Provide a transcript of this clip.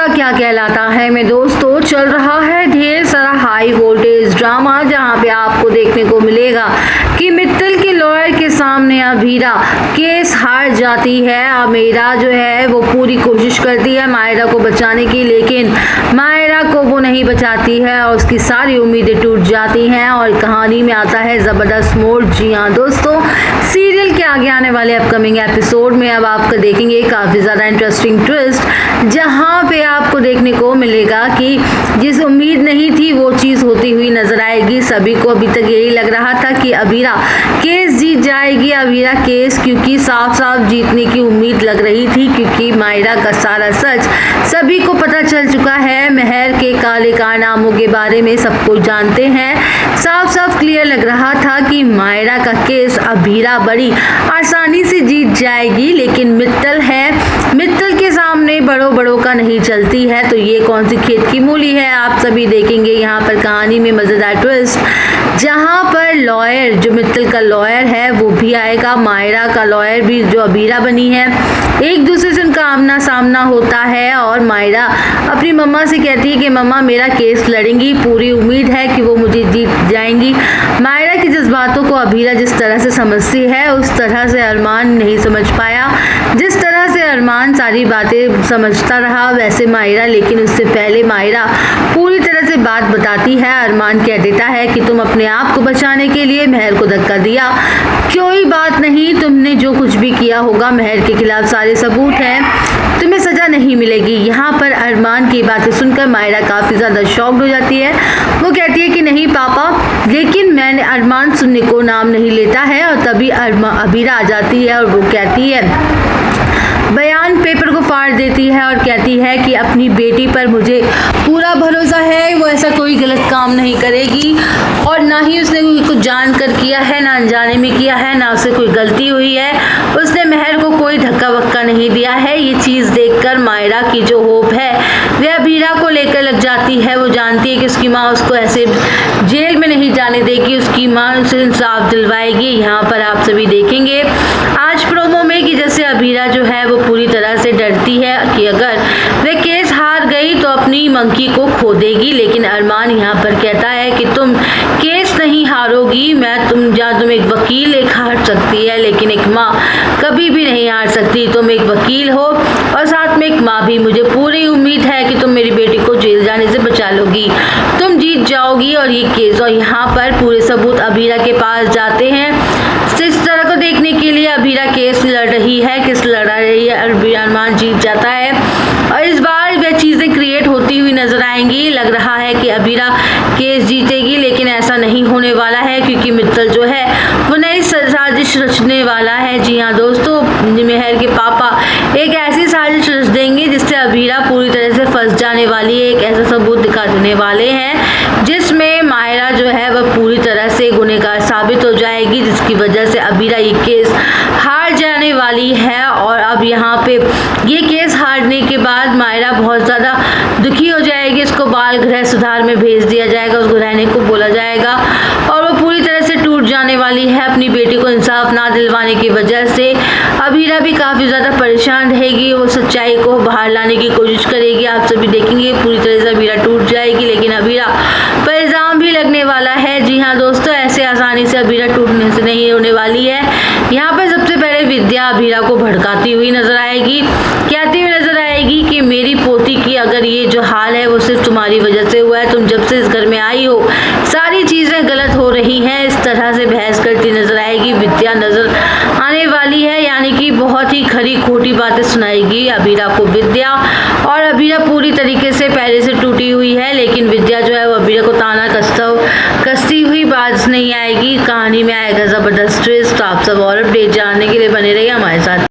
क्या कहलाता है में दोस्तों चल रहा है ढेर सारा हाई वोल्टेज ड्रामा, जहां पे आपको देखने को मिलेगा कि मित्तल के लॉयर के सामने अभीरा केस हार जाती है। अमीरा जो है वो पूरी कोशिश करती है मायरा को बचाने की, लेकिन मायरा को वो नहीं बचाती है और उसकी सारी उम्मीदें टूट जाती हैं और कहानी में आता है ज़बरदस्त मोड़। जी हाँ दोस्तों, सीरियल के आगे आने वाले अपकमिंग एपिसोड में अब आप देखेंगे काफ़ी ज़्यादा इंटरेस्टिंग ट्विस्ट, जहाँ पे आपको देखने को मिलेगा कि जिस उम्मीद नहीं थी वो चीज़ होती हुई नजर आएगी। सभी को अभी तक यही लग रहा था कि अभीरा केस जीत जाएगी, अभीरा केस क्योंकि साफ साफ जीतने की उम्मीद लग रही थी, क्योंकि मायरा का सारा सच सभी को पता चल चुका है। मेहर के काले कारनामों के बारे में सब कुछ जानते हैं। साफ साफ क्लियर लग रहा था कि मायरा का केस अभीरा बड़ी आसानी से जीत जाएगी, लेकिन मित्तल है, मित्तल के सामने बड़ों का नहीं चलती है। तो ये कौन सी खेत की मूली है, आप सभी देखेंगे यहाँ पर कहानी में मजेदार ट्विस्ट, जहाँ पर लॉयर जो मित्तल का लॉयर है वो भी आएगा, मायरा का लॉयर भी जो अभीरा बनी है, एक दूसरे से उनका आमना सामना होता है और मायरा अपनी मम्मा से कहती है कि मम्मा मेरा केस लड़ेंगी, पूरी उम्मीद है कि वो मुझे जीत जाएंगी। मायरा के जज्बातों को अभीरा जिस तरह से समझती है उस तरह से अरमान नहीं समझ पाया। जिस तरह से अरमान सारी बातें समझता रहा वैसे मायरा, लेकिन उससे पहले मायरा पूरी तरह से बात बताती है। अरमान कह देता है कि तुम अपने आप को बचाने के लिए मेहर को धक्का दिया, कोई बात नहीं, तुमने जो कुछ भी किया होगा मेहर के खिलाफ सारे सबूत हैं, तुम्हें सजा नहीं मिलेगी। यहाँ पर अरमान की बातें सुनकर मायरा काफ़ी ज़्यादा शॉक्ड हो जाती है। वो कहती है कि नहीं पापा, लेकिन मैंने अरमान सुनने को नाम नहीं लेता है और तभी अभीरा आ जाती है और वो कहती है, बयान पेपर को फाड़ देती है और कहती है कि अपनी बेटी पर मुझे पूरा भरोसा है, वो ऐसा कोई गलत काम नहीं करेगी और ना ही उसने कुछ जान कर किया है, ना अनजाने में किया है, ना उससे कोई गलती हुई है, उसने मेहर को कोई धक्का वक्का नहीं दिया है। ये चीज़ देखकर मायरा की जो होप है वह अभीरा को लेकर लग जाती है। वो जानती है कि उसकी माँ उसको ऐसे जेल में नहीं जाने देगी, उसकी माँ उसे इंसाफ दिलवाएगी। यहाँ पर आप सभी देखेंगे आज प्रोमो में कि जैसे अभीरा जो है वो पूरी तरह से डरती है कि अगर वह केस हार गई तो अपनी मंकी को खो देगी, लेकिन अरमान यहाँ पर कहता है कि तुम केस नहीं हारोगी, तुम एक वकील एक हार सकती है लेकिन एक माँ कभी भी नहीं हार सकती। तुम एक वकील हो और साथ में एक माँ भी, मुझे पूरी उम्मीद है कि तुम मेरी बेटी को जेल जाने से बचा लोगी, तुम जीत जाओगी और ये केस। और यहाँ पर पूरे सबूत अभीरा के पास जाते हैं इस तरह को देखने के लिए। अभीरा केस लड़ रही है, किस लड़ा रही है, अरमान जीत जाता है और इस बार वह चीज़ें क्रिएट होती हुई नजर आएंगी। लग रहा है कि अभीरा केस जीतेगी, लेकिन ऐसा नहीं होने वाला है क्योंकि मित्तल जो है वो नई साजिश रचने वाला है। जी हाँ दोस्तों, मेहर के पापा एक ऐसी साजिश रच देंगे जिससे अभीरा पूरी तरह से फंस जाने वाली है। एक ऐसा सबूत दिखा देने वाले हैं जिसमें मायरा जो है वह पूरी तरह से गुनहगार साबित हो जाएगी, जिसकी वजह से अभीरा ये केस हार जाने वाली है। और अब यहाँ पे ये केस हारने के बाद मायरा बहुत ज़्यादा दुखी हो जाएगी, इसको बाल गृह सुधार में भेज दिया जाएगा, उसको रहने को बोला जाएगा और वो पूरी तरह से टूट जाने वाली है अपनी बेटी को इंसाफ ना दिलवाने की वजह से। अभीरा भी काफ़ी ज़्यादा परेशान रहेगी, वो सच्चाई को बाहर लाने की कोशिश करेगी। आप सभी देखेंगे पूरी तरह से अभीरा टूट जाएगी, लेकिन अभीरा पर इल्ज़ाम भी लगने वाला है। जी हाँ दोस्तों, ऐसे आसानी से अभीरा टूटने से नहीं होने वाली है। यहाँ पर सबसे पहले विद्या अभीरा को भड़काती हुई नजर आएगी, कहती हुई नजर आएगी कि मेरी पोती की अगर ये जो हाल है वो सिर्फ तुम्हारी वजह से हुआ है, तुम जब से इस घर में आई हो सारी चीज़ें गलत हो रही हैं। इस तरह से बहस करती नजर आएगी विद्या, नजर आने वाली है, यानी कि बहुत ही खरी खोटी बातें सुनाएगी अभीरा को विद्या। और अभीरा पूरी तरीके से पहले से टूटी हुई है, लेकिन विद्या जो है वो अभीरा को ताना कसती हुई बात नहीं आएगी। कहानी में आएगा ज़बरदस्त ट्विस्ट। तो आप सब और अपडेट जानने के लिए बने रहिए हमारे साथ।